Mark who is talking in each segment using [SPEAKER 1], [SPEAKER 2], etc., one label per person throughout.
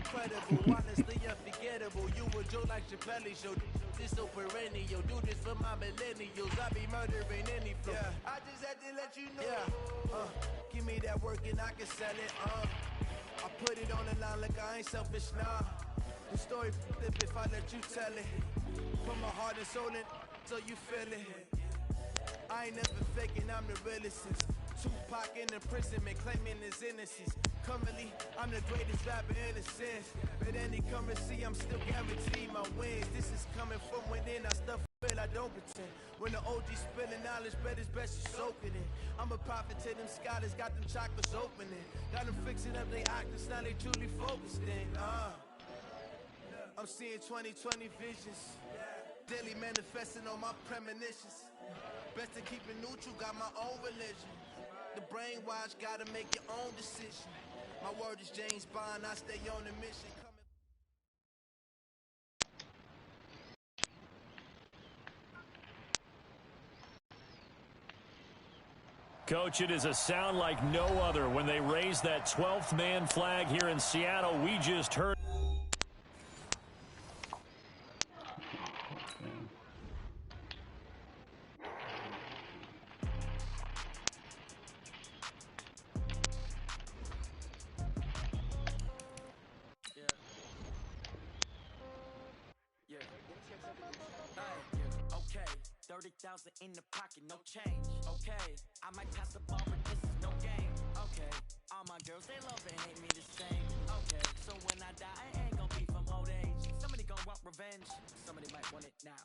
[SPEAKER 1] incredible, honestly unforgettable. You a Joe like Chappelle show. This so perennial. Do this for my millennials. I be murdering any flow. Yeah. I just had to let you know. Yeah. Give me that work and I can sell it. I put it on the line like I ain't selfish, nah. The story flip if I let you tell it. Put my heart and soul in so you feel it. I ain't never faking, I'm the realest since Tupac in imprisonment, claiming his innocence. Currently, I'm the greatest rapper in a sense. But any currency, I'm still guaranteed my wins. This is coming from within, I stuff it, I don't pretend. When the OG spilling knowledge, bet it's best you soak it in. I'm a prophet to them scholars, got them chakras opening. Got them fixing up they octaves, now they truly focused in. I'm seeing 2020 visions. Daily manifesting on my premonitions. Best to keep it neutral, got my own religion. The brainwash, gotta make your own decision. My word is James Bond, I stay on the mission.
[SPEAKER 2] Coach, it is a sound like no other when they raise that 12th man flag here in Seattle. We just heard.
[SPEAKER 3] In the pocket, no change. Okay, I might pass the ball, but this is no game. Okay, all my girls, they love and hate me the same. Okay, so when I die, I ain't gonna be from old age. Somebody gonna want revenge. Somebody might want it now.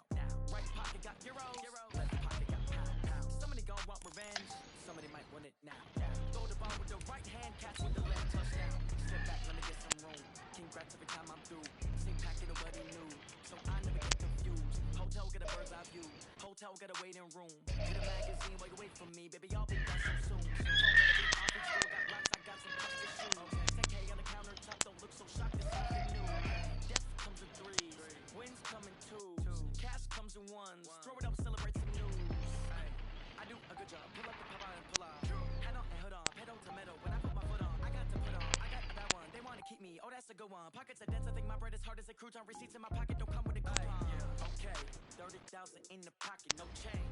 [SPEAKER 3] Right pocket got euros. Left pocket got pound. Somebody gonna want revenge. Somebody might want it now. Throw the ball with the right hand, catch with the left, touchdown. Step back, let me get some room. Congrats every time I'm through. Same packet of what he knew, so I never get confused. Hotel get a bird's eye view. Hotel got a waiting room. Get a magazine while you wait for me, baby. I'll be done so soon. So don't let it be off and got rocks, I got some custom shoes. 10K on the countertop, don't look so shocked. It's something new. Death comes in threes, wins come in twos, cash comes in ones. Throw it up, celebrate some news. I do a good job. Pull up the cover and pull out. Head on and hood on, pedal to metal. When I put my foot on, I got to put on. I got that one. They want to keep me. Oh, that's a good one. Pockets are dense. I think my bread is hard as a crouton. Receipts in my pocket don't come with a coupon. Okay, 30,000 in the pocket, no change.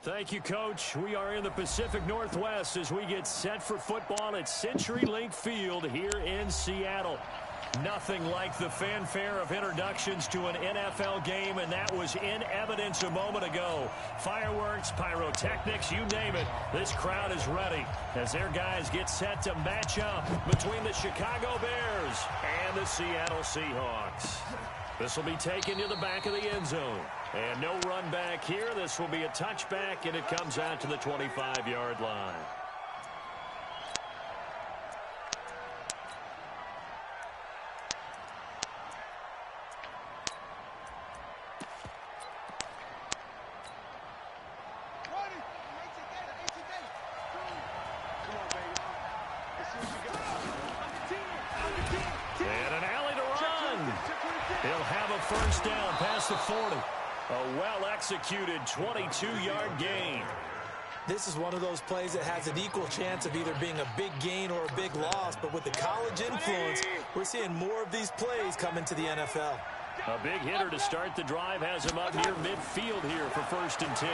[SPEAKER 2] Thank you, Coach. We are in the Pacific Northwest as we get set for football at CenturyLink Field here in Seattle. Nothing like the fanfare of introductions to an NFL game, and that was in evidence a moment ago. Fireworks, pyrotechnics, you name it. This crowd is ready as their guys get set to match up between the Chicago Bears and the Seattle Seahawks. This will be taken to the back of the end zone. And no run back here. This will be a touchback, and it comes out to the 25-yard line. First down past the 40. A well-executed 22-yard gain.
[SPEAKER 4] This is one of those plays that has an equal chance of either being a big gain or a big loss, but with the college influence, we're seeing more of these plays come into the NFL.
[SPEAKER 2] A big hitter to start the drive has him up near midfield here for 1st and 10.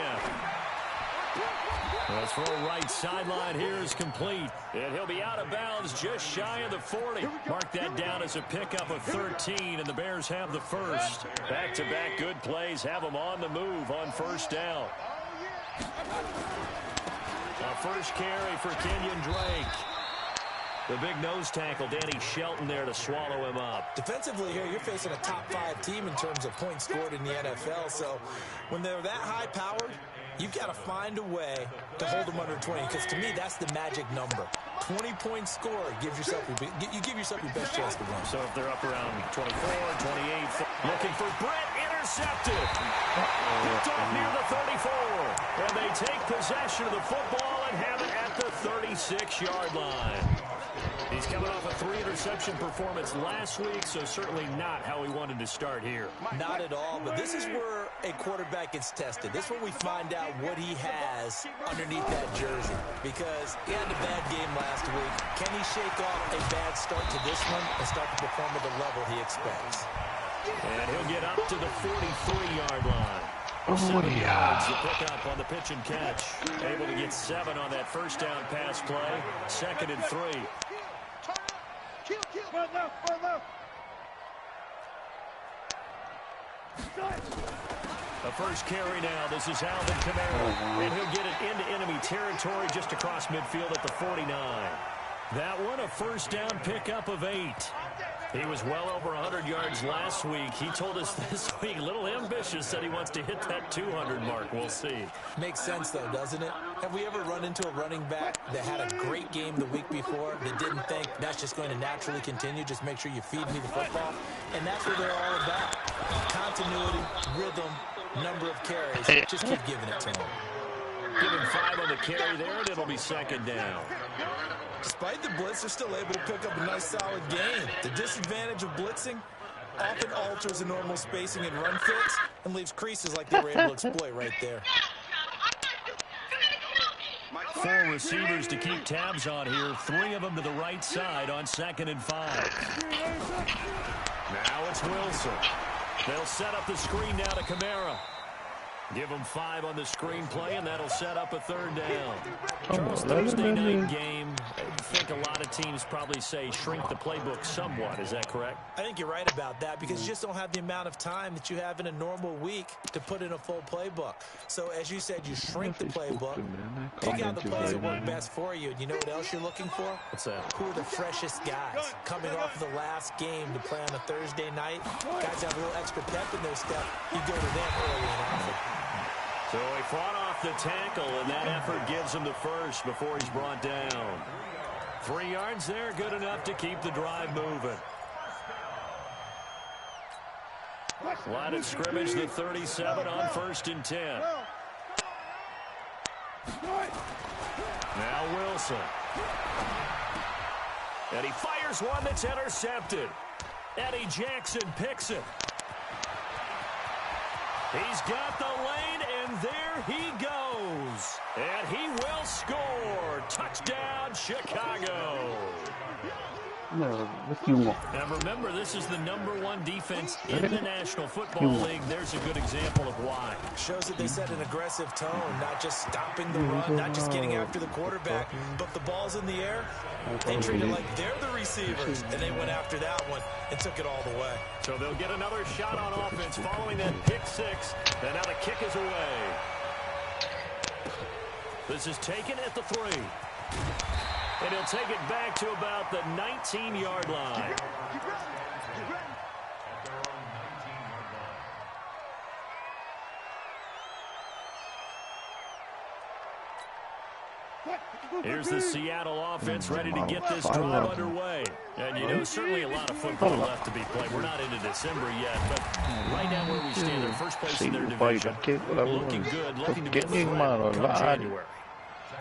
[SPEAKER 2] The throw right sideline here is complete. And he'll be out of bounds just shy of the 40. Mark that down as a pickup of 13, and the Bears have the first. Back-to-back good plays have them on the move on 1st down. A first carry for Kenyon Drake. The big nose tackle, Danny Shelton, there to swallow him up.
[SPEAKER 4] Defensively here, you're facing a top-5 team in terms of points scored in the NFL. So when they're that high-powered, you've got to find a way to hold them under 20, because to me, that's the magic number. 20-point score gives yourself you give yourself your best chance to win.
[SPEAKER 2] So if they're up around 24, 28, looking for Brett, intercepted. Picked off near the 34. And they take possession of the football and have it at the 36-yard line. He's coming off a 3-interception performance last week, so certainly not how he wanted to start here.
[SPEAKER 4] Not at all, but this is where a quarterback gets tested. This is where we find out what he has underneath that jersey, because he had a bad game last week. Can he shake off a bad start to this one and start to perform at the level he expects?
[SPEAKER 2] And he'll get up to the 43-yard line. 7 yards to pick up on the pitch and catch. Able to get 7 on that first down pass play. 2nd and 3. The first carry now. This is Alvin Kamara. And he'll get it into enemy territory just across midfield at the 49. That one, a first down pickup of 8. He was well over 100 yards last week. He told us this week, a little ambitious, said he wants to hit that 200 mark. We'll see.
[SPEAKER 4] Makes sense, though, doesn't it? Have we ever run into a running back that had a great game the week before that didn't think that's just going to naturally continue? Just make sure you feed me the football. And that's what they're all about. Continuity, rhythm, number of carries. Just keep giving it to him.
[SPEAKER 2] Give him 5 on the carry there, and it'll be 2nd down.
[SPEAKER 4] Despite the blitz, they're still able to pick up a nice, solid gain. The disadvantage of blitzing often alters the normal spacing and run fits and leaves creases like they were able to exploit right there.
[SPEAKER 2] 4 receivers to keep tabs on here. 3 of them to the right side on 2nd and 5. Now it's Wilson. They'll set up the screen now to Kamara. Give them 5 on the screen play, and that'll set up a 3rd down. Charles, Thursday night game. I think a lot of teams probably say shrink the playbook somewhat. Is that correct?
[SPEAKER 4] I think you're right about that because you just don't have the amount of time that you have in a normal week to put in a full playbook. So, as you said, you shrink the playbook, pick out the plays that work best for you. And you know what else you're looking for?
[SPEAKER 2] What's that?
[SPEAKER 4] Who are the freshest guys coming off of the last game to play on a Thursday night? Guys have a little extra pep in their step. You go to them early and often.
[SPEAKER 2] So he fought off the tackle, and that effort gives him the first before he's brought down. 3 yards there, good enough to keep the drive moving. Line of scrimmage, the 37 on 1st and 10. Now Wilson. And he fires one that's intercepted. Eddie Jackson picks it. He's got the lane, and there he goes. And he will score. Touchdown, Chicago. And remember, this is the #1 defense in the National Football League. There's a good example of why.
[SPEAKER 4] Shows that they set an aggressive tone, not just stopping the run, not just getting after the quarterback, but the ball's in the air. They treat it like they're the receivers, and they went after that one and took it all the way.
[SPEAKER 2] So they'll get another shot on offense following that pick 6. And now the kick is away. This is taken at the 3. And he'll take it back to about the 19-yard line. Here's the Seattle offense ready to get this drive underway. And, you know, certainly a lot of football left to be played. We're not into December yet, but right now where we stand, they're first place in their division. Looking good, looking to be a threat come January.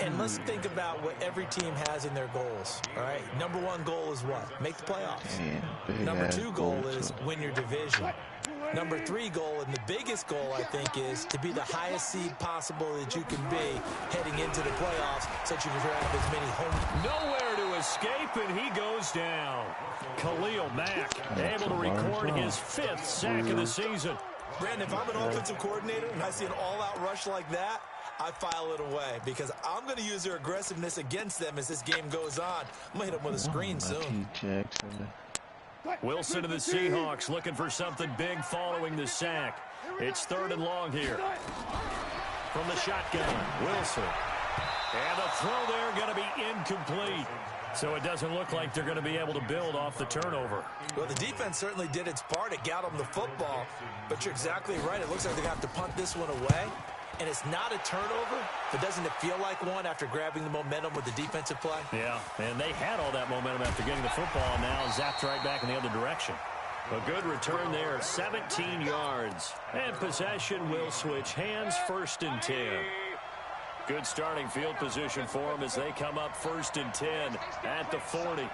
[SPEAKER 4] And let's think about what every team has in their goals, all right? #1 goal is what? Make the playoffs. #2 goal is win your division. #3 goal, and the biggest goal, I think, is to be the highest seed possible that you can be heading into the playoffs so that you can grab as many home.
[SPEAKER 2] Nowhere to escape, and he goes down. Khalil Mack able to record his 5th sack of the season.
[SPEAKER 4] Brandon, if I'm an offensive coordinator and I see an all-out rush like that, I file it away because I'm going to use their aggressiveness against them as this game goes on. I'm going to hit them with a screen soon.
[SPEAKER 2] Wilson to the Seahawks looking for something big following the sack. It's 3rd and long here. From the shotgun, Wilson. And the throw there going to be incomplete. So it doesn't look like they're going to be able to build off the turnover.
[SPEAKER 4] Well, the defense certainly did its part. It got them the football. But you're exactly right. It looks like they're going to have to punt this one away. And it's not a turnover, but doesn't it feel like one after grabbing the momentum with the defensive play?
[SPEAKER 2] Yeah, and they had all that momentum after getting the football, and now zapped right back in the other direction. A good return there, 17 yards. And possession will switch hands, 1st and 10. Good starting field position for them as they come up 1st and 10 at the 40.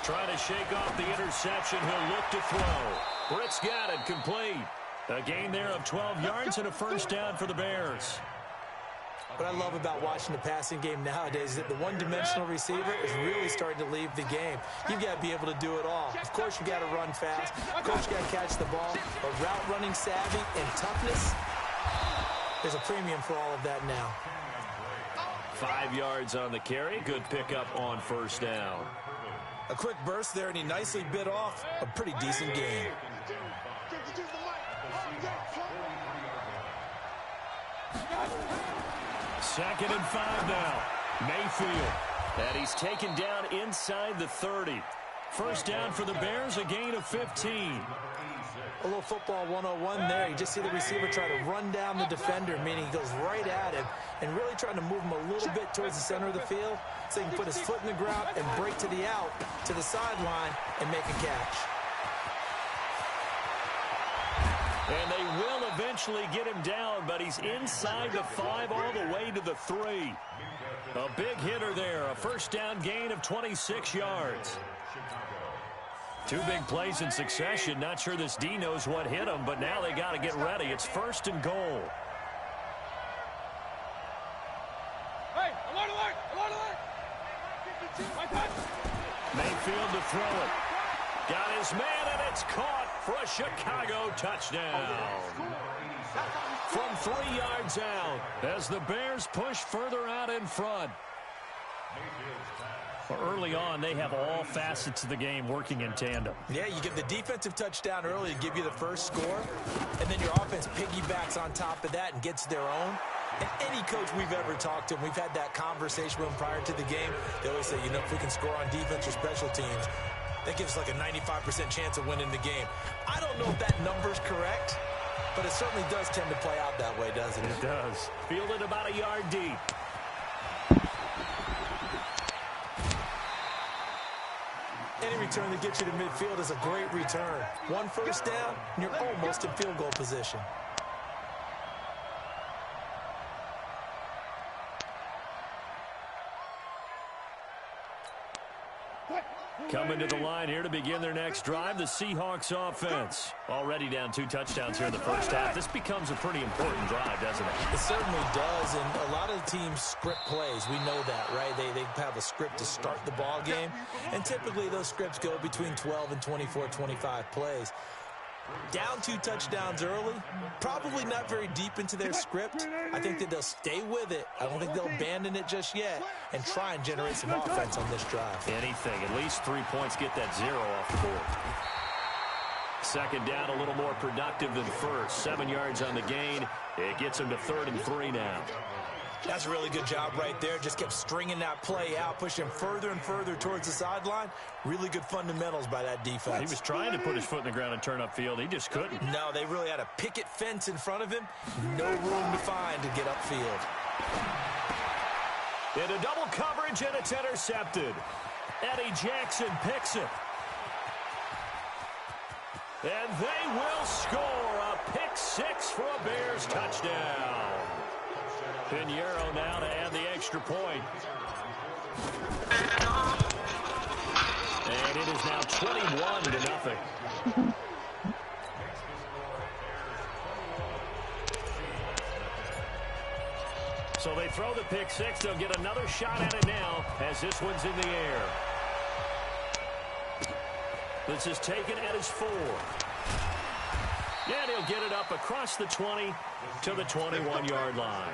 [SPEAKER 2] Trying to shake off the interception. He'll look to throw. Britt's got it, complete. A gain there of 12 yards and a 1st down for the Bears.
[SPEAKER 4] What I love about watching the passing game nowadays is that the one-dimensional receiver is really starting to leave the game. You've got to be able to do it all. Of course, you got to run fast. Of course, you got to catch the ball. But route running savvy and toughness, there's a premium for all of that now.
[SPEAKER 2] 5 yards on the carry. Good pickup on first down.
[SPEAKER 4] A quick burst there, and he nicely bit off a pretty decent gain.
[SPEAKER 2] Second and 5 now. Mayfield. And he's taken down inside the 30. First down for the Bears, a gain of 15.
[SPEAKER 4] A little football 101 there. You just see the receiver try to run down the defender, meaning he goes right at him and really trying to move him a little bit towards the center of the field so he can put his foot in the ground and break to the out, to the sideline, and make a catch.
[SPEAKER 2] And they will eventually get him down, but he's inside the 5 all the way to the 3. A big hitter there, a first down gain of 26 yards. 2 big plays in succession. Not sure this D knows what hit him, but now they got to get ready. It's first and goal.
[SPEAKER 5] Hey, alert, alert, alert, alert.
[SPEAKER 2] Mayfield to throw it. Got his man, and it's caught for a Chicago touchdown. From 3 yards out as the Bears push further out in front. Early on, they have all facets of the game working in tandem.
[SPEAKER 4] Yeah, you get the defensive touchdown early to give you the first score, and then your offense piggybacks on top of that and gets their own. And any coach we've ever talked to, and we've had that conversation with them prior to the game, they always say, you know, if we can score on defense or special teams, that gives us like a 95% chance of winning the game. I don't know if that number's correct, but it certainly does tend to play out that way, doesn't it?
[SPEAKER 2] It does. Fielded about a yard deep.
[SPEAKER 4] Any return that gets you to midfield is a great return. One first down, and you're almost in field goal position.
[SPEAKER 2] Coming to the line here to begin their next drive, the Seahawks offense. Already down 2 touchdowns here in the first half. This becomes a pretty important drive, doesn't it?
[SPEAKER 4] It certainly does, and a lot of the teams script plays. We know that, right? They have a script to start the ball game, and typically those scripts go between 12 and 24, 25 plays. Down 2 touchdowns early, probably not very deep into their script. I think that they'll stay with it. I don't think they'll abandon it just yet and try and generate some offense on this drive.
[SPEAKER 2] Anything, at least 3 points, get that 0 off the board. Second down, a little more productive than first. 7 yards on the gain. It gets them to 3rd and 3 now.
[SPEAKER 4] That's a really good job right there. Just kept stringing that play out, pushing him further and further towards the sideline. Really good fundamentals by that defense.
[SPEAKER 2] He was trying to put his foot in the ground and turn upfield. He just couldn't.
[SPEAKER 4] No, they really had a picket fence in front of him. No room to find to get upfield.
[SPEAKER 2] Into double coverage, and it's intercepted. Eddie Jackson picks it. And they will score a pick 6 for a Bears touchdown. Pinheiro now to add the extra point. And it is now 21-0. So they throw the pick 6. They'll get another shot at it now as this one's in the air. This is taken at his 4. And he'll get it up across the 20 to the 21-yard line.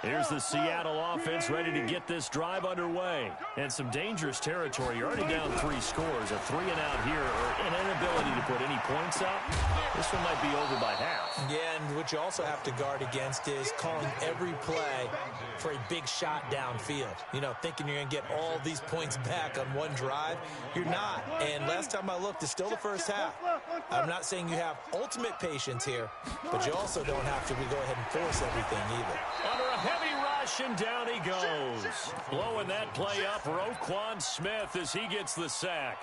[SPEAKER 2] Here's the Seattle offense ready to get this drive underway. And some dangerous territory. You're already down 3 scores. A 3-and-out here, or an inability to put any points up. This one might be over by half.
[SPEAKER 4] Yeah, and what you also have to guard against is calling every play for a big shot downfield. You know, thinking you're going to get all these points back on one drive. You're not. And last time I looked, it's still the first half. I'm not saying you have ultimate patience here, but you also don't have to go ahead and force everything either.
[SPEAKER 2] Under a heavy rush, and down he goes. Blowing that play up, Roquan Smith as he gets the sack.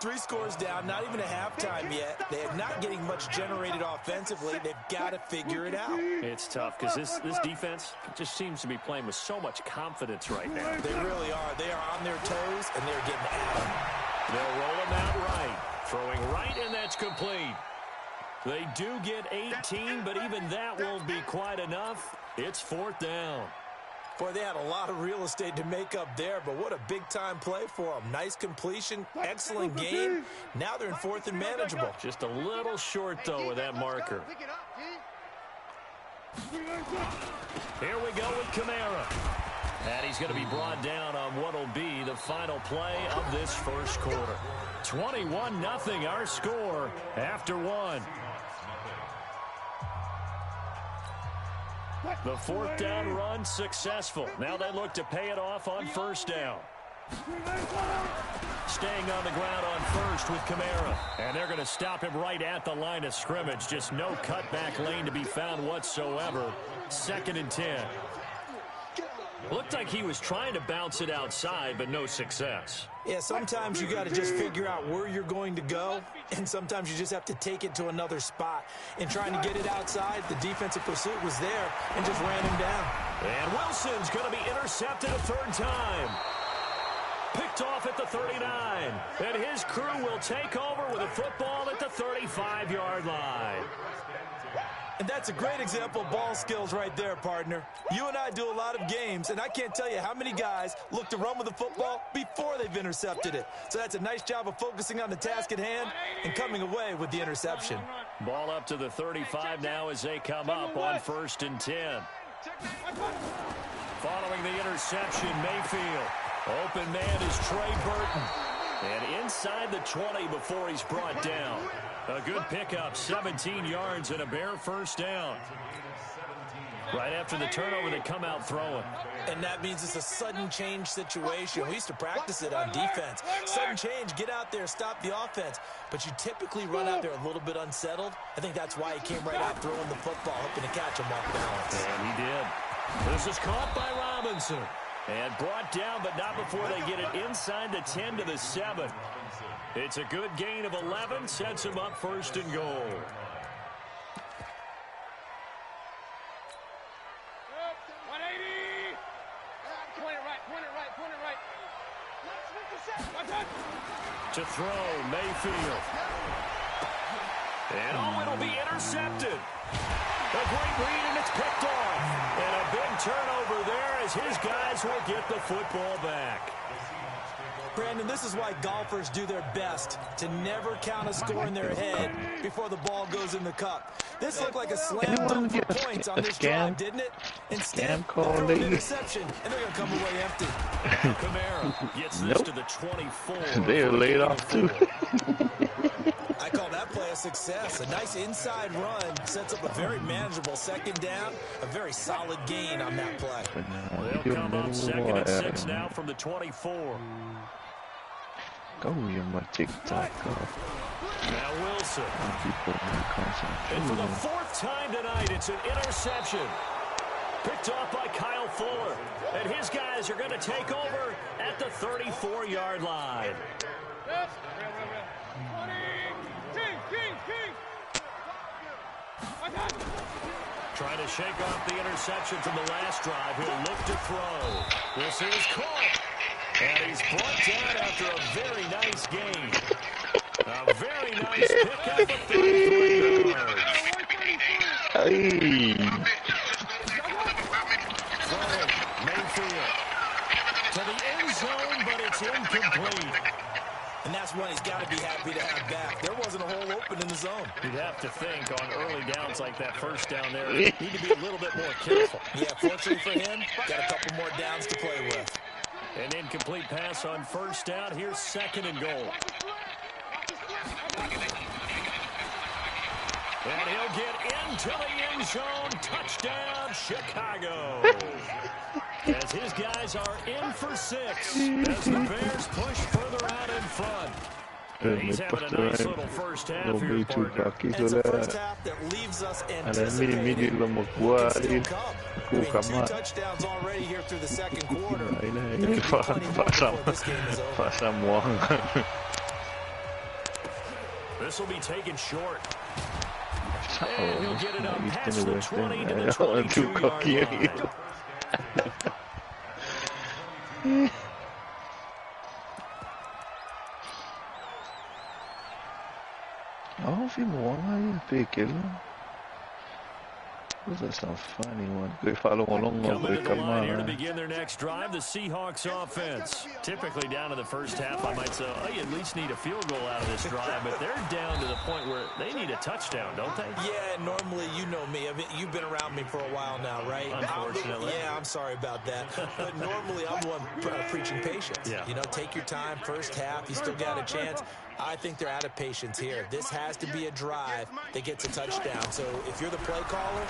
[SPEAKER 4] 3 scores down, not even a halftime yet. They are not getting much generated offensively. They've got to figure it out.
[SPEAKER 2] It's tough because this defense just seems to be playing with so much confidence right now.
[SPEAKER 4] They really are. They are on their toes, and they're getting at them.
[SPEAKER 2] They'll roll him out right. Throwing right, and that's complete. They do get 18, but even that won't be quite enough. It's 4th down.
[SPEAKER 4] Boy, they had a lot of real estate to make up there, but what a big-time play for them. Nice completion, excellent game. Now they're in 4th and manageable.
[SPEAKER 2] Just a little short, though, with that marker. Here we go with Kamara. And he's going to be brought down on what will be the final play of this first quarter. 21-0 our score after 1. The 4th down run successful. Now they look to pay it off on 1st down. Staying on the ground on 1st with Kamara. And they're going to stop him right at the line of scrimmage. Just no cutback lane to be found whatsoever. 2nd and 10. Looked like he was trying to bounce it outside, but no success.
[SPEAKER 4] Yeah, sometimes you got to just figure out where you're going to go, and sometimes you just have to take it to another spot. In trying to get it outside, the defensive pursuit was there and just ran him down.
[SPEAKER 2] And Wilson's going to be intercepted a 3rd time. Picked off at the 39. And his crew will take over with a football at the 35-yard line.
[SPEAKER 4] And that's a great example of ball skills right there, partner. You and I do a lot of games, and I can't tell you how many guys look to run with the football before they've intercepted it. So that's a nice job of focusing on the task at hand and coming away with the interception.
[SPEAKER 2] Ball up to the 35 now as they come up on 1st and 10. Following the interception, Mayfield. Open man is Trey Burton. And inside the 20 before he's brought down. A good pickup, 17 yards and a bare 1st down. Right after the turnover, they come out throwing.
[SPEAKER 4] And that means it's a sudden change situation. We used to practice it on defense. Sudden change, get out there, stop the offense. But you typically run out there a little bit unsettled. I think that's why he came right out throwing the football, hoping to catch him off balance.
[SPEAKER 2] And he did. This is caught by Robinson. And brought down, but not before they get it inside the 10 to the 7. It's a good gain of 11, sets him up 1st and goal. To throw, Mayfield. And it'll be intercepted. A great read, and it's picked off. And a big turnover there as his guys will get the football back.
[SPEAKER 4] Brandon, this is why golfers do their best to never count a score in their head before the ball goes in the cup. This looked like a slam dunk for points on this drive, didn't it? Instead, they throw an interception, and they're going to come away empty.
[SPEAKER 2] Kamara gets this to the 24.
[SPEAKER 6] They're laid off, too.
[SPEAKER 4] I call that play a success. A nice inside run sets up a very manageable 2nd down, a very solid gain on that play.
[SPEAKER 2] They'll come up 2nd and 6 now from the 24.
[SPEAKER 6] Go, you my TikTok.
[SPEAKER 2] Now Wilson. And for the 4th time tonight, it's an interception. Picked off by Kyle Fuller. And his guys are going to take over at the 34-yard line. Trying to shake off the interception from the last drive. He'll look to throw. This is caught. And he's brought down after a very nice game. A very nice pickup of 33 yards.
[SPEAKER 6] Hey.
[SPEAKER 2] Throwing, Mayfield. To the end zone, but it's incomplete.
[SPEAKER 4] And that's one he's got to be happy to have back. There wasn't a hole open in the zone.
[SPEAKER 2] You'd have to think on early downs like that 1st down there, you need to be a little bit more careful.
[SPEAKER 4] Yeah, fortunately for him, got a couple more downs to play with.
[SPEAKER 2] An incomplete pass on 1st down. Here's 2nd and goal. And he'll get into the end zone. Touchdown, Chicago. As his guys are in for 6. As the Bears push further out in front. He's having a nice little first half here, partner.
[SPEAKER 4] It's a first half that leaves us anticipating
[SPEAKER 6] what still
[SPEAKER 4] come. I mean, 2 touchdowns already here through the 2nd quarter.
[SPEAKER 2] This will be taken short. And he'll get it up past the 20 to the 22-yard line.
[SPEAKER 6] si mo nga yung pickle. That's not funny one.
[SPEAKER 2] Coming to the line here to begin their next drive, the Seahawks offense. Typically down to the first half, I might say, oh, you at least need a field goal out of this drive, but they're down to the point where they need a touchdown, don't they?
[SPEAKER 4] Yeah, normally, you know me. I mean, you've been around me for a while now, right?
[SPEAKER 2] Unfortunately.
[SPEAKER 4] I'm sorry about that. But normally, I'm the one preaching patience.
[SPEAKER 2] Yeah.
[SPEAKER 4] You know, take your time, first half, you still got a chance. I think they're out of patience here. This has to be a drive that gets a touchdown. So if you're the play caller,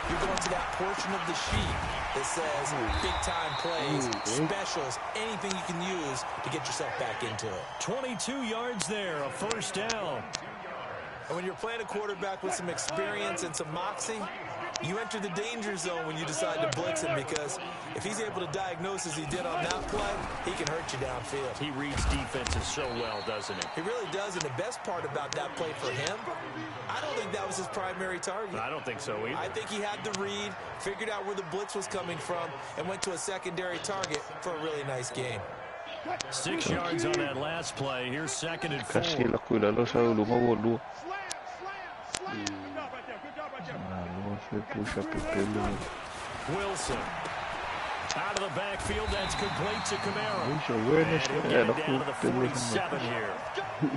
[SPEAKER 4] you're going to that portion of the sheet that says big-time plays, specials, anything you can use to get yourself back into it.
[SPEAKER 2] 22 yards there, a first down.
[SPEAKER 4] And when you're playing a quarterback with some experience and some moxie, you enter the danger zone when you decide to blitz him, because if he's able to diagnose as he did on that play, he can hurt you downfield.
[SPEAKER 2] He reads defenses so well, doesn't he?
[SPEAKER 4] He really does, and the best part about that play for him, I don't think that was his primary target.
[SPEAKER 2] I don't think so either.
[SPEAKER 4] I think he had the read, figured out where the blitz was coming from, and went to a secondary target for a really nice game.
[SPEAKER 2] 6 yards on that last play. Here's 2nd and 4.
[SPEAKER 6] Kasi lakuin lalo sa lumawalo.
[SPEAKER 2] Wilson. Out of the backfield, that's complete to Kamara.
[SPEAKER 6] Uy, awareness
[SPEAKER 2] And he'll
[SPEAKER 6] niya.
[SPEAKER 2] get it down to the 47 here.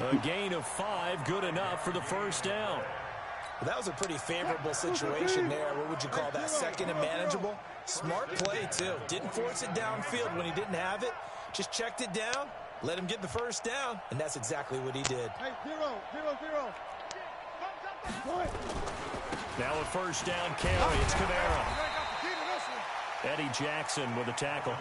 [SPEAKER 2] A gain of 5, good enough for the first down.
[SPEAKER 4] Well, that was a pretty favorable situation there. What would you call that? Second and manageable? Smart play, too. Didn't force it downfield when he didn't have it. Just checked it down, let him get the first down, and that's exactly what he did.
[SPEAKER 5] Hey, 0-0-0.
[SPEAKER 2] Now a first down carry. It's Kamara. Eddie Jackson with a tackle.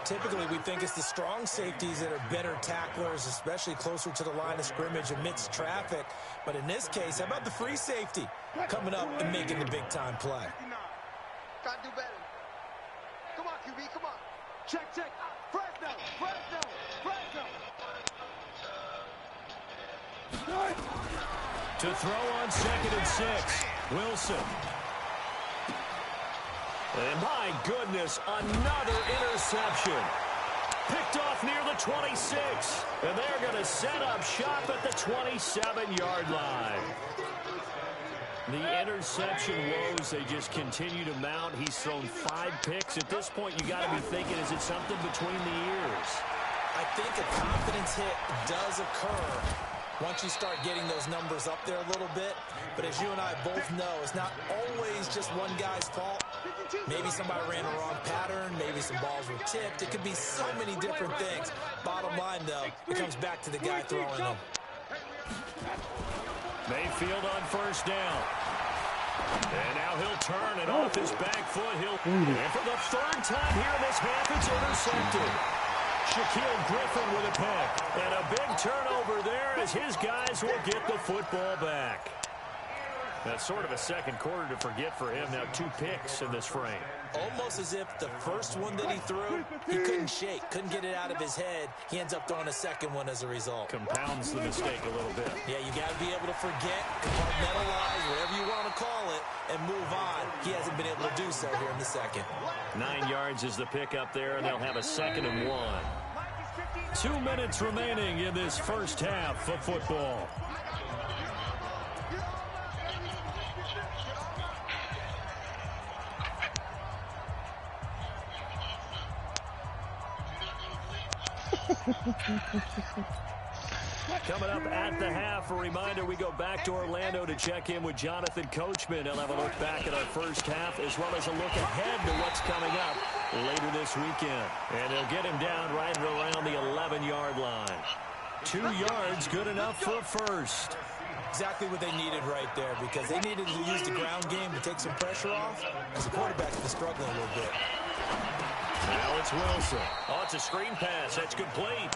[SPEAKER 4] Typically, we think it's the strong safeties that are better tacklers, especially closer to the line of scrimmage amidst traffic. But in this case, how about the free safety coming up and making the big-time play?
[SPEAKER 5] Gotta do better. Come on, QB, come on. Check. Fresno.
[SPEAKER 2] To throw on 2nd and 6. Wilson. And my goodness, another interception. Picked off near the 26. And they're going to set up shop at the 27-yard line. The interception woes, they just continue to mount. He's thrown 5 picks. At this point, you got to be thinking, is it something between the ears?
[SPEAKER 4] I think a confidence hit does occur once you start getting those numbers up there a little bit. But as you and I both know, it's not always just one guy's fault. Maybe somebody ran a wrong pattern. Maybe some balls were tipped. It could be so many different things. Bottom line, though, it comes back to the guy throwing them.
[SPEAKER 2] Mayfield on first down. And now he'll turn it off his back foot. And for the 3rd time here in this half, it's intercepted. Shaquille Griffin with a pick. And a big turnover there as his guys will get the football back. That's sort of a second quarter to forget for him. Now 2 picks in this frame.
[SPEAKER 4] Almost as if the first one that he threw, he couldn't shake, couldn't get it out of his head. He ends up throwing a second one as a result.
[SPEAKER 2] Compounds the mistake a little bit.
[SPEAKER 4] Yeah, you got to be able to forget, compartmentalize, whatever you want to call it, and move on. He hasn't been able to do so here in the second.
[SPEAKER 2] 9 yards is the pickup there, and they'll have a 2nd and 1. 2 minutes remaining in this first half of football. Coming up at the half, a reminder, we go back to Orlando to check in with Jonathan Coachman. He'll have a look back at our first half as well as a look ahead to what's coming up later this weekend. And they'll get him down right around the 11-yard line. 2 yards, good enough for a first.
[SPEAKER 4] Exactly what they needed right there, because they needed to use the ground game to take some pressure off, as the quarterback's been struggling a little bit.
[SPEAKER 2] Now it's Wilson. Oh, it's a screen pass. That's complete.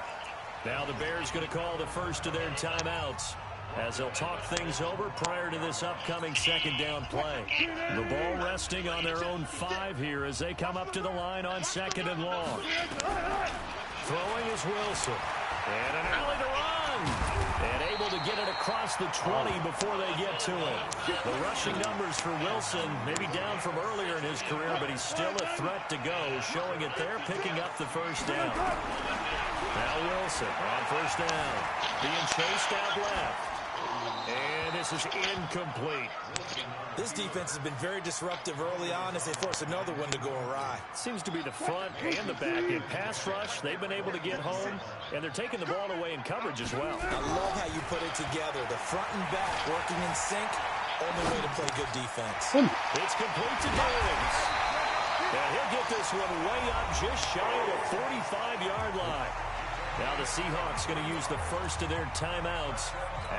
[SPEAKER 2] Now the Bears going to call the first of their timeouts as they'll talk things over prior to this upcoming 2nd down play. The ball resting on their own 5 here as they come up to the line on 2nd and long. Throwing is Wilson. And an alley to run. And able to get it across the 20 before they get to it. The rushing numbers for Wilson maybe down from earlier in his career, but he's still a threat to go, showing it there, picking up the first down. Now Wilson on first down, being chased out left. And this is incomplete.
[SPEAKER 4] This defense has been very disruptive early on as they force another one to go awry.
[SPEAKER 2] Seems to be the front and the back. In pass rush, they've been able to get home, and they're taking the ball away in coverage as well.
[SPEAKER 4] I love how you put it together. The front and back working in sync. Only way to play good defense.
[SPEAKER 2] It's complete to Diggs. And he'll get this one way up just shy of the 45-yard line. Now the Seahawks going to use the first of their timeouts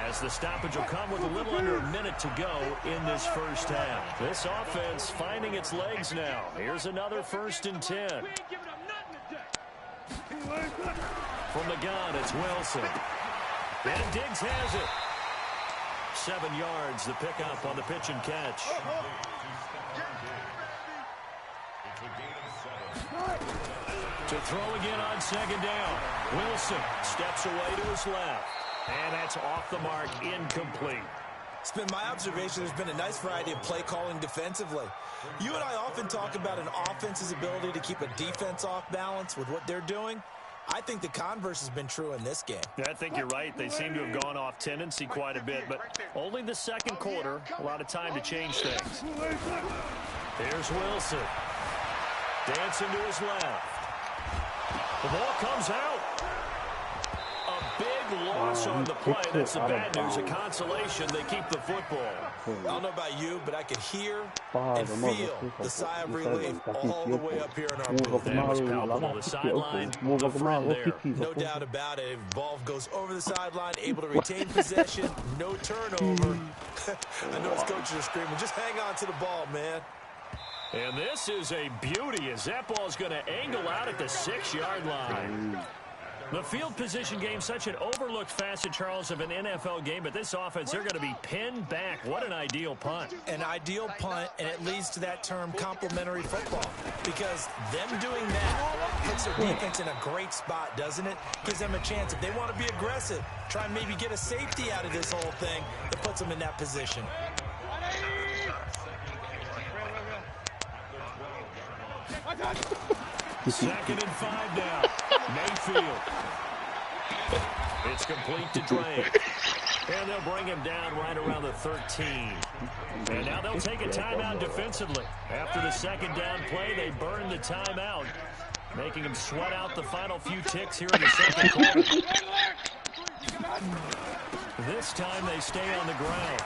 [SPEAKER 2] as the stoppage will come with a little under a minute to go in this first half. This offense finding its legs now. Here's another 1st and 10. From the gun, it's Wilson. And Diggs has it. 7 yards, the pickup on the pitch and catch. To throw again on 2nd down. Wilson steps away to his left. And that's off the mark, incomplete.
[SPEAKER 4] It's been my observation there's been a nice variety of play calling defensively. You and I often talk about an offense's ability to keep a defense off balance with what they're doing. I think the converse has been true in this game.
[SPEAKER 2] Yeah, I think you're right. They seem to have gone off tendency quite a bit, but only the second quarter, a lot of time to change things. Here's Wilson. Dancing to his left. The ball comes out. A big loss on the play. That's the bad news. A consolation. They keep the football.
[SPEAKER 4] I don't know about you, but I could hear and feel the sigh of relief all the way up here in our booth.
[SPEAKER 2] That was palpable. The sideline, the friend there.
[SPEAKER 4] No doubt about it. Ball goes over the sideline, able to retain possession, no turnover. I know his coaches are screaming, just hang on to the ball, man.
[SPEAKER 2] And this is a beauty as that ball's going to angle out at the 6-yard line. The field position game, such an overlooked facet, Charles, of an NFL game, but this offense, they're going to be pinned back. What an ideal punt.
[SPEAKER 4] An ideal punt, and it leads to that term complementary football, because them doing that puts their defense in a great spot, doesn't it? Gives them a chance. If they want to be aggressive, try and maybe get a safety out of this whole thing, it puts them in that position.
[SPEAKER 2] 2nd and 5 now. Mayfield. It's complete to Drake. And they'll bring him down right around the 13. And now they'll take a timeout defensively. After the 2nd down play, they burn the timeout, making him sweat out the final few ticks here in the 2nd quarter. This time they stay on the ground.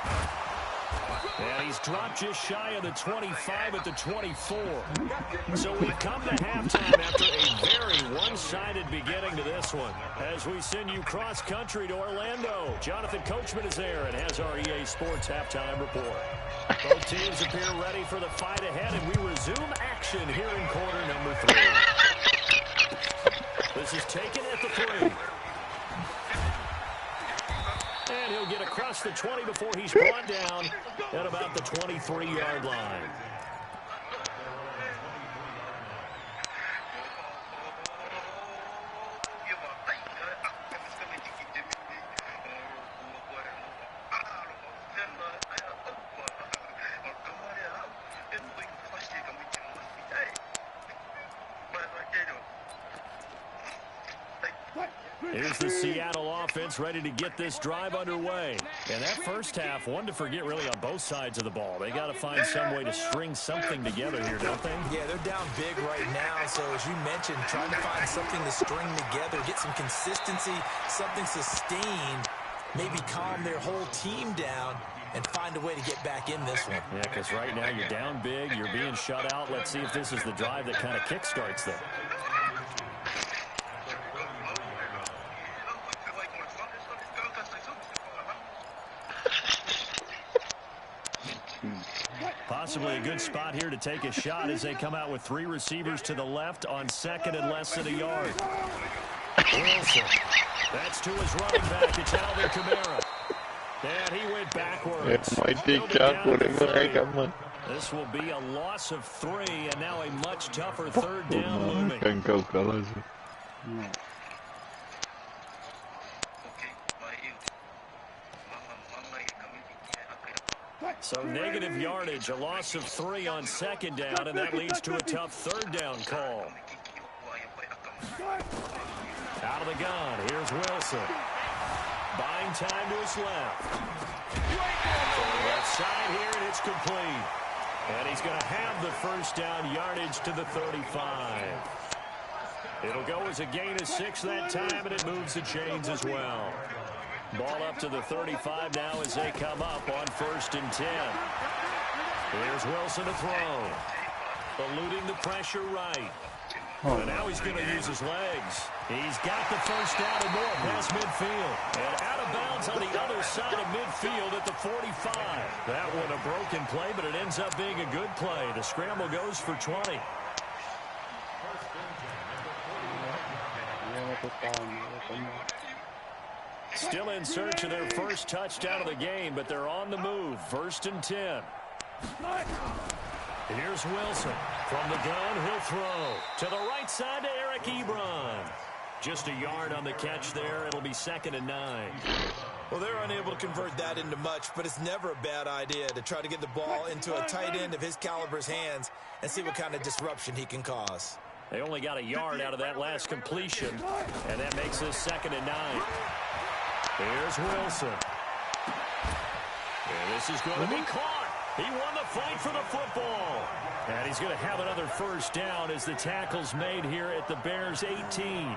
[SPEAKER 2] And he's dropped just shy of the 25 at the 24. So we've come to halftime after a very one-sided beginning to this one. As we send you cross-country to Orlando, Jonathan Coachman is there and has our EA Sports halftime report. Both teams appear ready for the fight ahead, and we resume action here in quarter number 3. This is taken at the 3. And he'll get across the 20 before he's brought down at about the 23-yard line. Here's the Seattle offense ready to get this drive underway. And that first half, one to forget really on both sides of the ball. They got to find some way to string something together here, don't they?
[SPEAKER 4] Yeah, they're down big right now. So as you mentioned, trying to find something to string together, get some consistency, something sustained, maybe calm their whole team down and find a way to get back in this one.
[SPEAKER 2] Yeah, because right now you're down big, you're being shut out. Let's see if this is the drive that kind of kickstarts them. Possibly a good spot here to take a shot as they come out with 3 receivers to the left on 2nd and less than a yard. Wilson. That's to his running back. It's Alvin Kamara. And he went backwards. This will be a loss of 3, and now a much tougher 3rd down looming. So negative yardage, a loss of 3 on 2nd down, and that leads to a tough 3rd down call. Out of the gun, here's Wilson. Buying time to his left. From the left side here, and it's complete. And he's going to have the first down yardage to the 35. It'll go as a gain of 6 that time, and it moves the chains as well. Ball up to the 35 now as they come up on 1st and 10. Here's Wilson to throw. Eluding the pressure right. And now he's going to use his legs. He's got the first down and more past midfield. And out of bounds on the other side of midfield at the 45. That one a broken play, but it ends up being a good play. The scramble goes for 20. Still in search of their first touchdown of the game, but they're on the move. 1st and 10. Here's Wilson. From the gun, he'll throw. To the right side to Eric Ebron. Just a yard on the catch there. It'll be 2nd and 9.
[SPEAKER 4] Well, they're unable to convert that into much, but it's never a bad idea to try to get the ball into a tight end of his caliber's hands and see what kind of disruption he can cause.
[SPEAKER 2] They only got a yard out of that last completion, and that makes this 2nd and 9. Here's Wilson. And this is going to be caught. He won the fight for the football. And he's going to have another first down as the tackle's made here at the Bears' 18.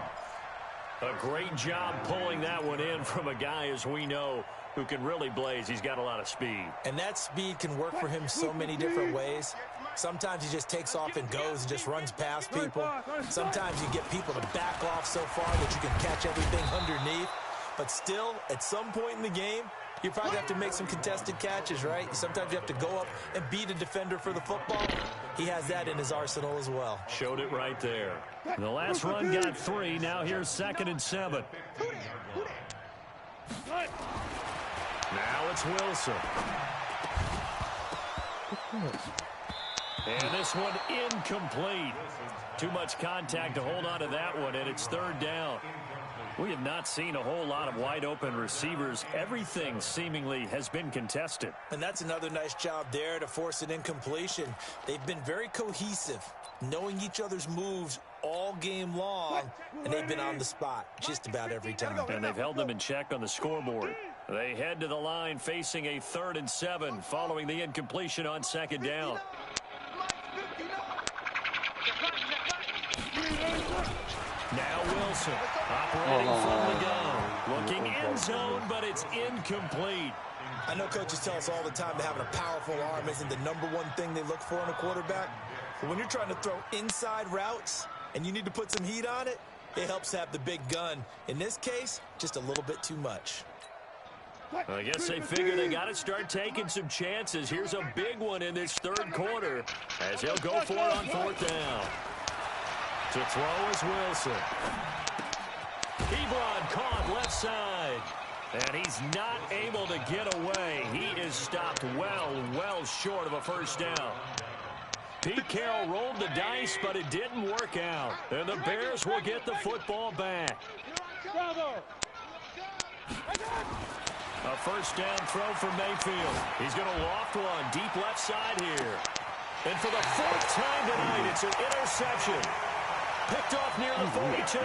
[SPEAKER 2] A great job pulling that one in from a guy, as we know, who can really blaze. He's got a lot of speed.
[SPEAKER 4] And that speed can work for him so many different ways. Sometimes he just takes off and goes and just runs past people. Sometimes you get people to back off so far that you can catch everything underneath. But still, at some point in the game, you probably have to make some contested catches, right? Sometimes you have to go up and beat a defender for the football. He has that in his arsenal as well.
[SPEAKER 2] Showed it right there. The last run got 3. Now here's 2nd and 7. Now it's Wilson. And this one incomplete. Too much contact to hold on to that one, and it's 3rd down. We have not seen a whole lot of wide-open receivers. Everything seemingly has been contested.
[SPEAKER 4] And that's another nice job there to force an incompletion. They've been very cohesive, knowing each other's moves all game long, and they've been on the spot just about every time.
[SPEAKER 2] And they've held them in check on the scoreboard. They head to the line facing a 3rd and 7 following the incompletion on 2nd down. Now Wilson operating from the gun. Looking end zone, but it's incomplete.
[SPEAKER 4] I know coaches tell us all the time that having a powerful arm isn't the #1 thing they look for in a quarterback. But when you're trying to throw inside routes and you need to put some heat on it, it helps have the big gun. In this case, just a little bit too much.
[SPEAKER 2] I guess they figure they got to start taking some chances. Here's a big one in this 3rd quarter as he'll go for it on 4th down. To throw is Wilson. Ebron caught left side. And he's not able to get away. He is stopped well short of a first down. Pete Carroll rolled the dice, but it didn't work out. And the Bears will get the football back. A first down throw for Mayfield. He's going to loft one deep left side here. And for the 4th time tonight, it's an interception. Picked off near the 42.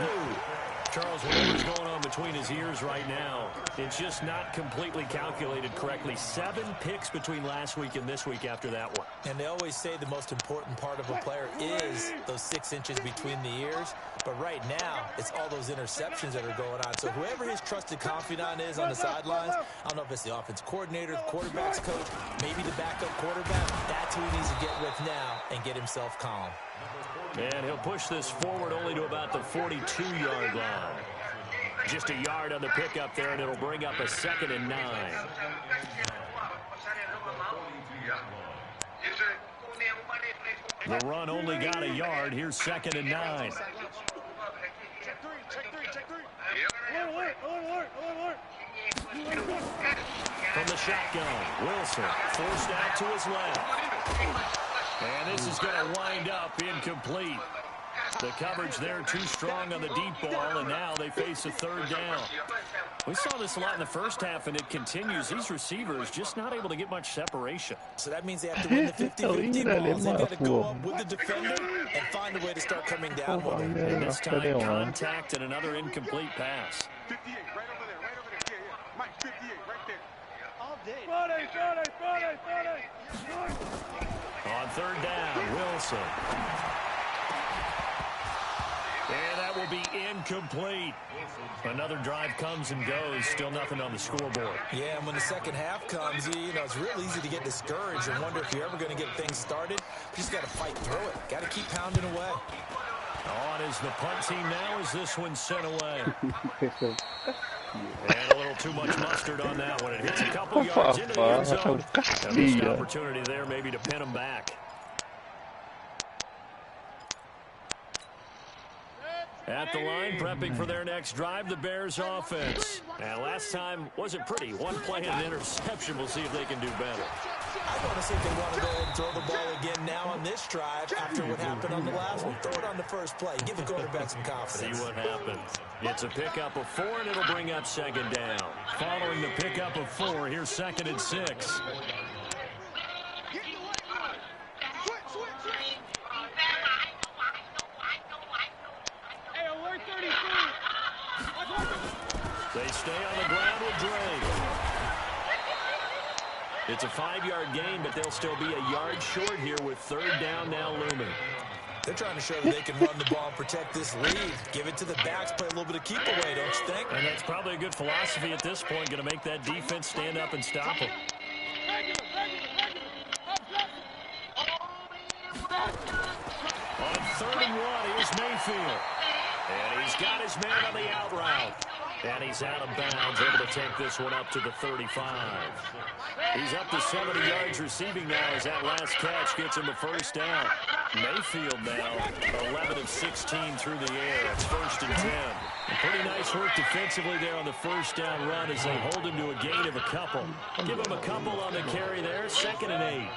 [SPEAKER 2] Charles, whatever's going on between his ears right now, it's just not completely calculated correctly. 7 picks between last week and this week after that one.
[SPEAKER 4] And they always say the most important part of a player is those 6 inches between the ears. But right now, it's all those interceptions that are going on. So whoever his trusted confidant is on the sidelines, I don't know if it's the offense coordinator, the quarterback's coach, maybe the backup quarterback, that's who he needs to get with now and get himself calm.
[SPEAKER 2] And he'll push this forward only to about the 42-yard line. Just a yard on the pickup there, and it'll bring up a 2nd and 9. The run only got a yard. Here's 2nd and 9. From the shotgun, Wilson forced out to his left. And this is going to wind up incomplete. The coverage there too strong on the deep ball, and now they face a 3rd down. We saw this a lot in the first half, and it continues. These receivers just not able to get much separation.
[SPEAKER 4] So that means they have to win the 50-50 balls. They've got to go up with the defender and find a way to start coming down with it.
[SPEAKER 2] And this time, contact and another incomplete pass.
[SPEAKER 5] All day.
[SPEAKER 2] On third down, Wilson. And that will be incomplete. Another drive comes and goes. Still nothing on the scoreboard.
[SPEAKER 4] Yeah, and when the second half comes, it's real easy to get discouraged and wonder if you're ever going to get things started. You just got to fight through it. Got to keep pounding away.
[SPEAKER 2] On is the punt team now as this one's sent away. And a little too much mustard on that one. It hits a couple yards into the end zone. A missed opportunity there maybe to pin them back. At the line, prepping for their next drive, the Bears offense. And last time wasn't pretty. One play and an interception. We'll see if they can do better.
[SPEAKER 4] I want to see if they want to go ahead and throw the ball again now on this drive after what happened on the last one. Throw it on the first play. Give the quarterback some confidence.
[SPEAKER 2] See what happens. It's a pickup of 4, and it'll bring up second down. Following the pickup of 4, here's 2nd and 6. They stay on the ground with Drake. It's a 5-yard gain, but they'll still be a yard short here with third down now looming.
[SPEAKER 4] They're trying to show that they can run the ball and protect this lead. Give it to the backs, play a little bit of keep away, don't you think?
[SPEAKER 2] And that's probably a good philosophy at this point, going to make that defense stand up and stop them. On 3rd and 1, here's Mayfield. And he's got his man on the out route. And he's out of bounds, able to take this one up to the 35. He's up to 70 yards receiving now as that last catch gets him a first down. Mayfield now 11 of 16 through the air. It's 1st and 10. Pretty nice work defensively there on the first down run as they hold him to a gain of a couple. Give him a couple on the carry there. 2nd and 8.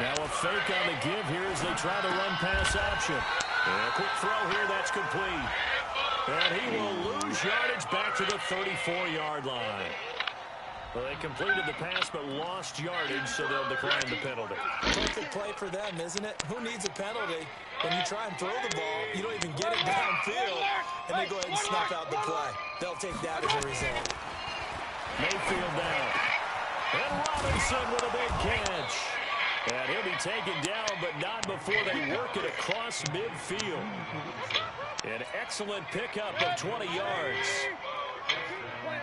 [SPEAKER 2] Now a fake on the give here as they try to run pass option. And a quick throw here, that's complete. And he will lose yardage back to the 34-yard line. Well, they completed the pass but lost yardage, so they'll decline the penalty.
[SPEAKER 4] Perfect play for them, isn't it? Who needs a penalty? When you try and throw the ball, you don't even get it downfield, and they go ahead and snuff out the play. They'll take that as a result.
[SPEAKER 2] Mayfield down. And Robinson with a big catch. And he'll be taken down, but not before they work it across midfield. An excellent pickup of 20 yards.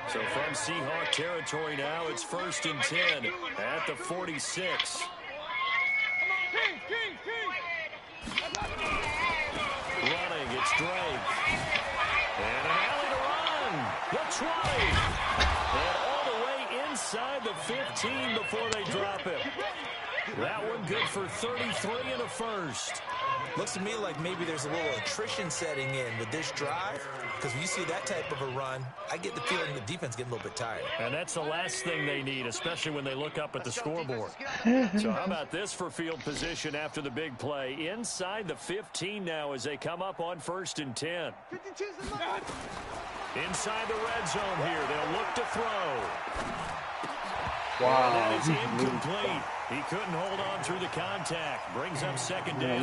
[SPEAKER 2] So from Seahawk territory now, it's 1st and 10 at the 46. Running, it's Drake. And an alley to run. The 20. And all the way inside the 15 before they drop it. That one good for 33 and a first.
[SPEAKER 4] Looks to me like maybe there's a little attrition setting in with this drive, because when you see that type of a run, I get the feeling the defense getting a little bit tired.
[SPEAKER 2] And that's the last thing they need, especially when they look up at the scoreboard. So how about this for field position after the big play? Inside the 15 now as they come up on 1st and 10. Inside the red zone here. They'll look to throw. Wow. And that is incomplete. He couldn't hold on through the contact. Brings up 2nd down.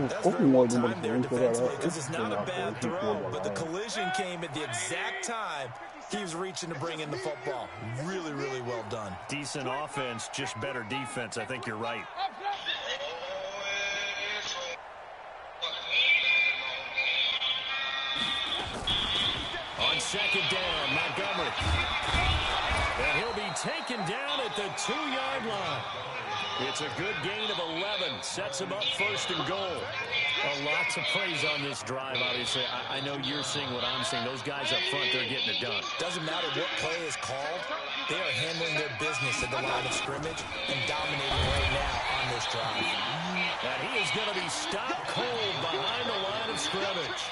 [SPEAKER 4] That's very well timed there defensively, because it's not a bad throw, but the collision came at the exact time he was reaching to bring in the football. Really, really well done.
[SPEAKER 2] Decent offense, just better defense. I think you're right. On 2nd down, Montgomery. And he'll be taken down at the 2-yard line. It's a good gain of 11. Sets him up 1st and goal. A lot to praise on this drive, obviously. I know you're seeing what I'm seeing. Those guys up front, they're getting it done.
[SPEAKER 4] Doesn't matter what play is called. They are handling their business at the line of scrimmage and dominating right now on this drive.
[SPEAKER 2] And he is going to be stopped cold behind the line of scrimmage.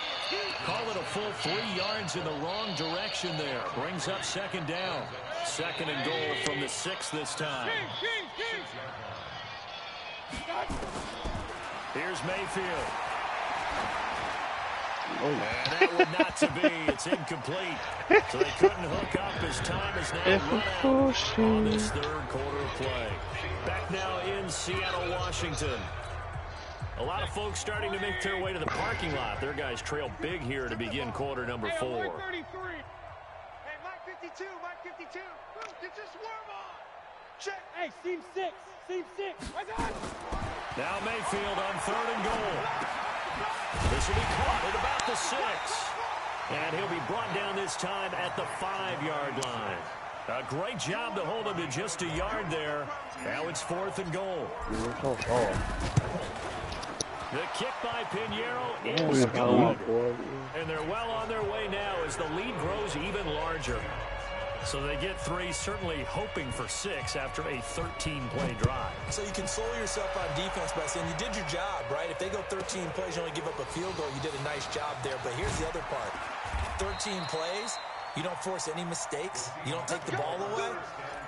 [SPEAKER 2] Call it a full 3 yards in the wrong direction there. Brings up 2nd down. 2nd and goal from the 6 this time. Here's Mayfield. And that one not to be. It's incomplete. So they couldn't hook up as time is now run out on this third quarter of play. Back now in Seattle, Washington. A lot of folks starting to make their way to the parking lot. Their guys trail big here to begin quarter number 4.
[SPEAKER 5] Hey, Mike 52, Mike 52. Get your swarm on. Check. Hey, seam 6. Seam 6. I got it.
[SPEAKER 2] Now Mayfield on 3rd and goal. This will be caught at about the 6. And he'll be brought down this time at the 5-yard line. A great job to hold him to just a yard there. Now it's 4th and goal. The kick by Pinheiro is good. And they're well on their way now as the lead grows even larger. So they get 3, certainly hoping for 6 after a 13-play drive.
[SPEAKER 4] So you console yourself on defense by saying you did your job, right? If they go 13 plays, you only give up a field goal, you did a nice job there. But here's the other part. 13 plays, you don't force any mistakes, you don't take the ball away.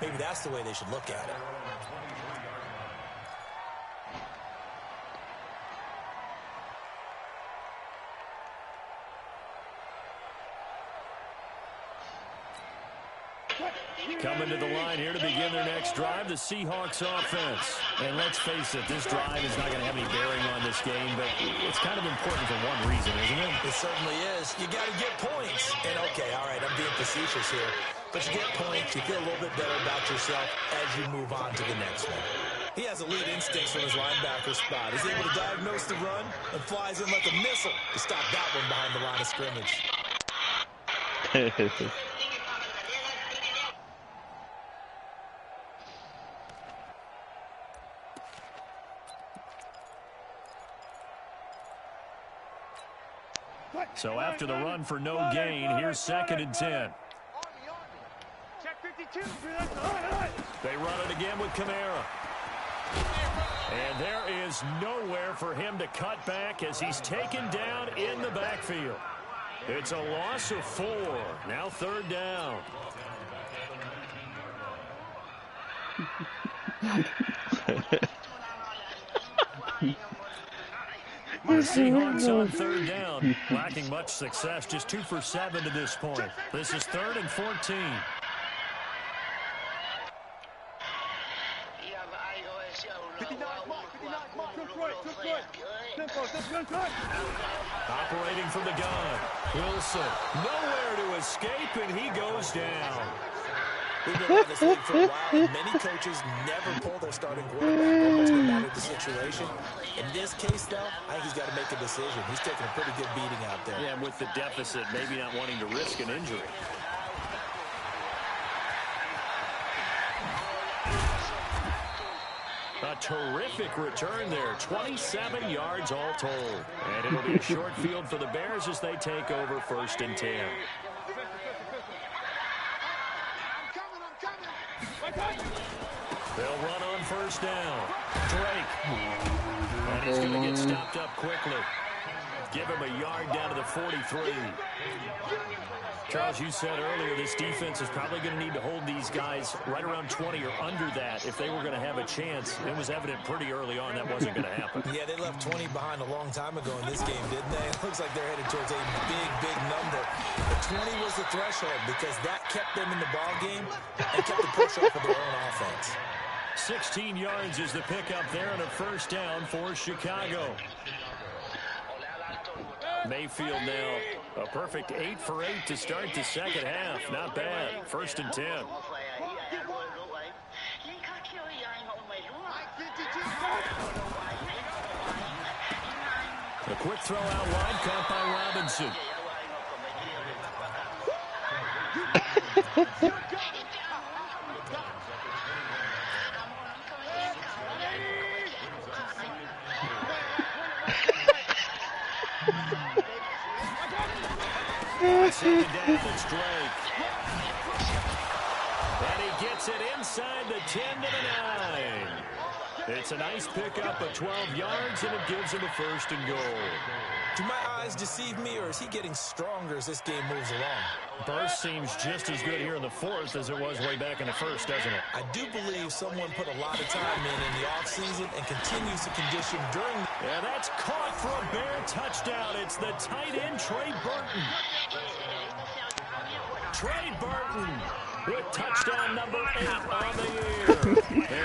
[SPEAKER 4] Maybe that's the way they should look at it.
[SPEAKER 2] Coming to the line here to begin their next drive, the Seahawks offense. And let's face it, this drive is not going to have any bearing on this game, but it's kind of important for one reason, isn't it?
[SPEAKER 4] It certainly is. You got to get points. And, okay, all right, I'm being facetious here. But you get points, you feel a little bit better about yourself as you move on to the next one. He has elite instincts from his linebacker spot. He's able to diagnose the run and flies in like a missile to stop that one behind the line of scrimmage.
[SPEAKER 2] So after the run for no gain, here's 2nd and 10.
[SPEAKER 5] Check 52.
[SPEAKER 2] They run it again with Kamara. And there is nowhere for him to cut back as he's taken down in the backfield. It's a loss of 4. Now 3rd down. The Seahawks on 3rd down, lacking much success, just 2 for 7 to this point. This is 3rd and 14. Operating from the gun, Wilson, nowhere to escape, and he goes down.
[SPEAKER 4] We've been around this league for a while, and many coaches never pull their starting quarterback, almost no matter the situation. In this case, though, I think he's got to make a decision. He's taking a pretty good beating out there.
[SPEAKER 2] Yeah, with the deficit, maybe not wanting to risk an injury. A terrific return there, 27 yards all told. And it'll be a short field for the Bears as they take over 1st and 10. They'll run on 1st down. Drake. And he's going to get stopped up quickly. Give him a yard down to the 43. Charles, you said earlier this defense is probably going to need to hold these guys right around 20 or under that if they were going to have a chance. It was evident pretty early on that wasn't going to happen.
[SPEAKER 4] Yeah, they left 20 behind a long time ago in this game, didn't they? It looks like they're headed towards a big, big number. But 20 was the threshold because that kept them in the ball game and kept the push off of their own offense.
[SPEAKER 2] 16 yards is the pickup there and a 1st down for Chicago. Mayfield now a perfect 8 for 8 to start the 2nd half. Not bad. 1st and 10. A quick throw out wide, caught by Robinson. Second down, it's Drake. And he gets it inside the 10 to the 9. It's a nice pickup of 12 yards, and it gives him a 1st and goal.
[SPEAKER 4] To my signs deceive me, or is he getting stronger as this game moves along?
[SPEAKER 2] Burst seems just as good here in the fourth as it was way back in the first, doesn't it?
[SPEAKER 4] I do believe someone put a lot of time in the offseason and continues to condition during.
[SPEAKER 2] And that's caught for a Bear touchdown. It's the tight end, Trey Burton. Trey Burton with touchdown number 8 on the year.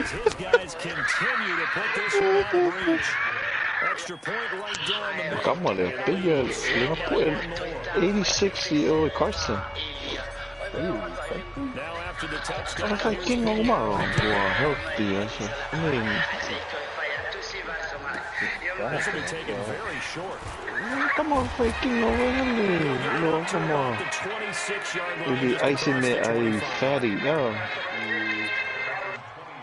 [SPEAKER 2] As his guys continue to put this one out of reach. Extra point right down the middle.
[SPEAKER 6] Gammal är bygger Liverpool 86-year-old Carson.
[SPEAKER 2] Now after the touchdown.
[SPEAKER 6] I think King Omar var healthy alltså. I mean,
[SPEAKER 2] This will be taken very short.
[SPEAKER 6] come on, King Omar. Come on.
[SPEAKER 2] The 26-yard line.
[SPEAKER 6] Maybe icing the fatty. No.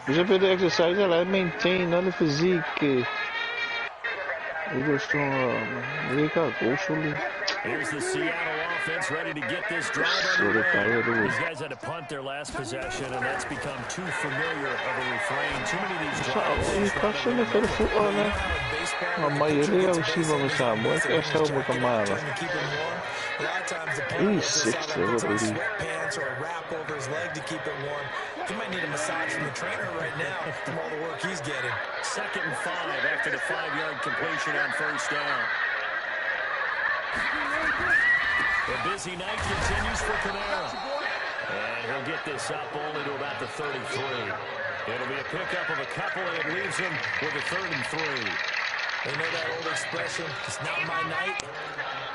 [SPEAKER 6] Is a bit of exercise that I maintain all the physique.
[SPEAKER 2] Here's the Seattle offense ready to get this drive underway. These guys had to punt their last possession, and that's become too familiar of a refrain. Too many of these drives.
[SPEAKER 6] He's 6
[SPEAKER 4] sweatpants or a wrap over his leg to keep it warm. He might need a massage from the trainer right now from all the work he's getting.
[SPEAKER 2] 2nd and 5 after the 5-yard completion on first down. The busy night continues for Kamara. And he'll get this up only to about the 33. It'll be a pickup of a couple, and it leaves him with a 3rd and 3.
[SPEAKER 4] They know that old expression, it's not my night.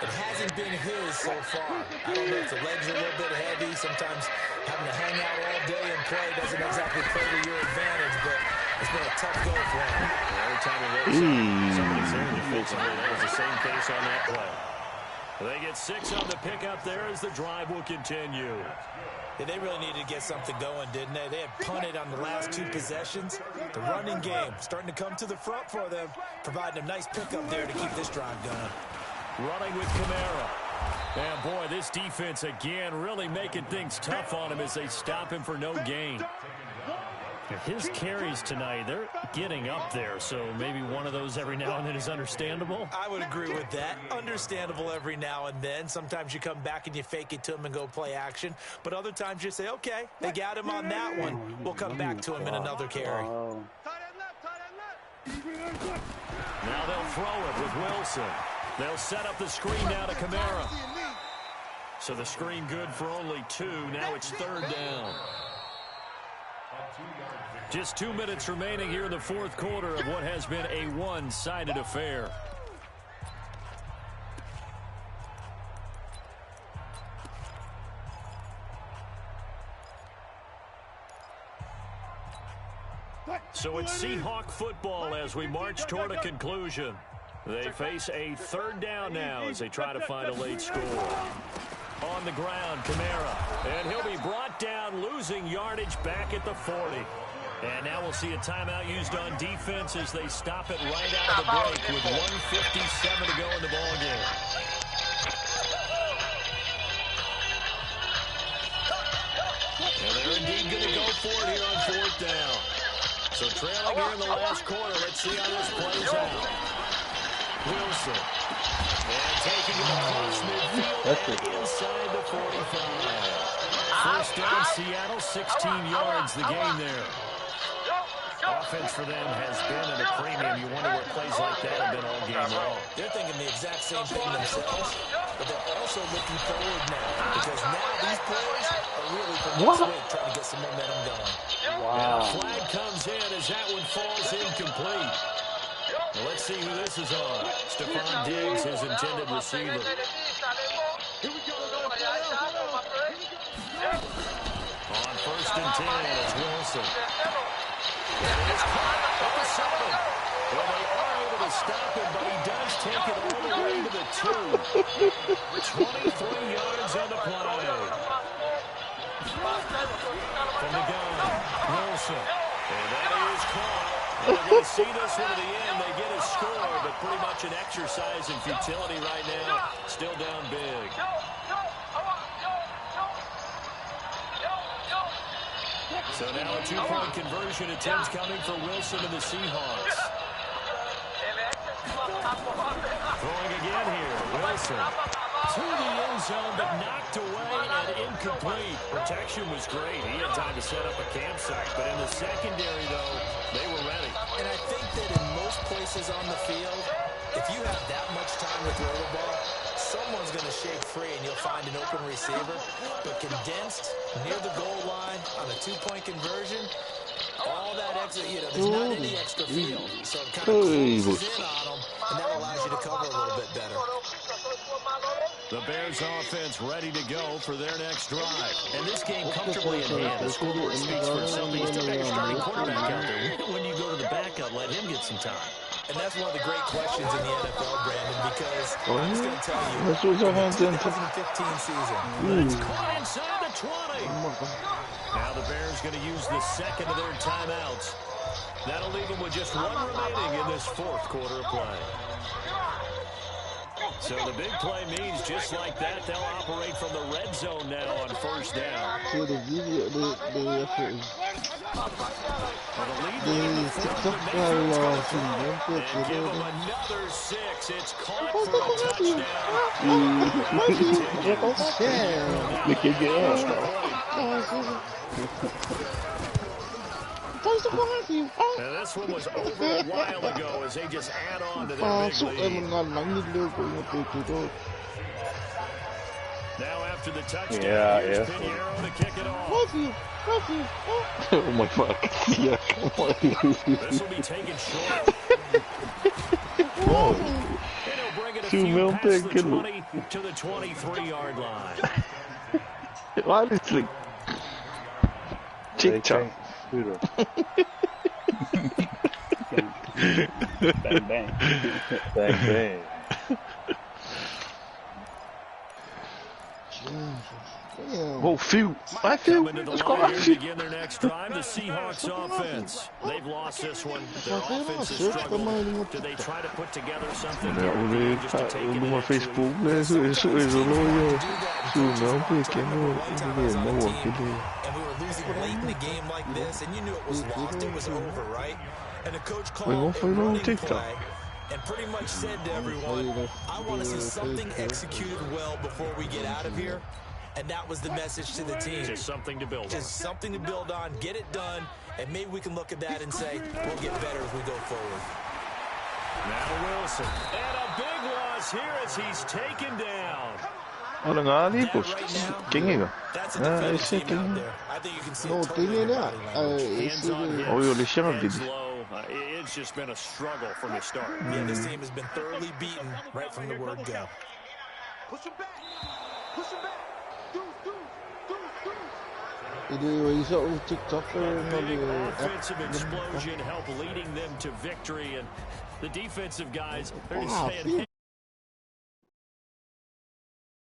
[SPEAKER 4] It hasn't been his so far. I don't know if the legs are a little bit heavy. Sometimes having to hang out all day and play doesn't exactly play to your advantage, but it's been a tough go for him.
[SPEAKER 2] Every time he rolls somebody's there defensively. That was the same case on that play. They get 6 on the pickup there as the drive will continue.
[SPEAKER 4] Yeah, they really needed to get something going, didn't they? They had punted on the last 2 possessions. The running game starting to come to the front for them, providing a nice pickup there to keep this drive going.
[SPEAKER 2] Running with Kamara. And boy, this defense again really making things tough on him as they stop him for no gain. His carries tonight, they're getting up there, so maybe one of those every now and then is understandable.
[SPEAKER 4] I would agree with that. Understandable every now and then. Sometimes you come back and you fake it to him and go play action. But other times you say, okay, they got him on that one. We'll come back to him in another carry.
[SPEAKER 2] Now they'll throw it with Wilson. They'll set up the screen now to Kamara. So the screen good for only 2. Now it's 3rd down. Just 2 minutes remaining here in the 4th quarter of what has been a one-sided affair. So it's Seahawk football as we march toward a conclusion. They face a 3rd down now as they try to find a late score. On the ground, Kamara. And he'll be brought down, losing yardage back at the 40. And now we'll see a timeout used on defense as they stop it right out of the break with 1:57 to go in the ballgame. And they're indeed going to go for it here on 4th down. So trailing here in the last quarter, let's see how this plays out. Wilson. And taking it across midfield inside the 45. First down, Seattle, 16 yards, the gain there. Offense for them has been at a premium. You wonder what plays like that have been all game long.
[SPEAKER 4] They're thinking the exact same thing themselves, but they're also looking forward now because now these players are really from this week trying to get some momentum going.
[SPEAKER 2] And a flag comes in as that one falls incomplete. Well, let's see who this is on. Stephon Diggs, his intended receiver. On 1st and 10, it's Wilson. And it is caught at the 7. Well, they are able to stop him, but he does take it all the way to the 2. 23 yards on the play. From the gun, Wilson. And that is caught. And they're going to see this one to the end. They get a score, but pretty much an exercise in futility right now. Still down big. So now a 2-point conversion attempt coming for Wilson and the Seahawks. Throwing again here. Wilson to the end zone, but knocked away and incomplete. Protection was great. He had time to set up a campsite, but in the secondary, though, they were ready.
[SPEAKER 4] And I think that in most places on the field, if you have that much time to throw the ball, someone's going to shake free and you'll find an open receiver. But condensed near the goal line on a two-point conversion, all that extra, there's not any extra field. So it kind of closes in on them, and that allows you to cover a little bit better.
[SPEAKER 2] The Bears offense ready to go for their next drive. And this game comfortably in hand. The scoreboard speaks for itself. You still got your starting quarterback out there. When you go to the backup, let him get some time.
[SPEAKER 4] And that's one of the great questions in the NFL, Brandon, because I'm just going to tell you,
[SPEAKER 6] This was a
[SPEAKER 4] in the 2015 season.
[SPEAKER 2] It's caught inside the 20. Now the Bears going to use the second of their timeouts. That'll leave them with just one remaining in this fourth quarter of play. So the big play means just like that, they'll operate from the red zone now on first down.
[SPEAKER 6] So the video, the TikTok
[SPEAKER 2] and give them another 6. It's caught for a touchdown. And this one was over a while ago as they just add on to their big lead. Now after the touchdown, here's Pinheiro to kick it off.
[SPEAKER 6] Oh my fuck. Yeah, come on.
[SPEAKER 2] This will be taken short. And he'll bring it a few past the 20 to the 23-yard line.
[SPEAKER 6] Honestly. TikTok.
[SPEAKER 7] Bang, bang. Bang, bang.
[SPEAKER 6] Oh, Phil. I feel. Let's go.
[SPEAKER 2] Begin their next drive. The Seahawks offense. They've lost this one. Their offense is struggling. Do they try to put together something?
[SPEAKER 6] Uma Facebook, né? Isso não pequeno. Foi no TikTok.
[SPEAKER 4] And pretty much said to everyone, I want to see something executed well before we get out of here. And that was the message to the team.
[SPEAKER 2] Just something to build on.
[SPEAKER 4] Just something to build on, get it done, and maybe we can look at that and say, we'll get better as we go forward.
[SPEAKER 2] Now Wilson. And a big loss here as he's taken down.
[SPEAKER 6] Olha nga ali, pô. Quem é? Esse é quem?
[SPEAKER 4] Não,
[SPEAKER 6] quem é, né? Olha, ele chama
[SPEAKER 2] It's just been a struggle from the start.
[SPEAKER 4] Yeah, this team has been thoroughly beaten right from the word go.
[SPEAKER 5] Push him back. Push him back.
[SPEAKER 6] Ele usa o TikTok
[SPEAKER 2] big offensive explosion help leading them to victory, and the defensive guys, they're just saying,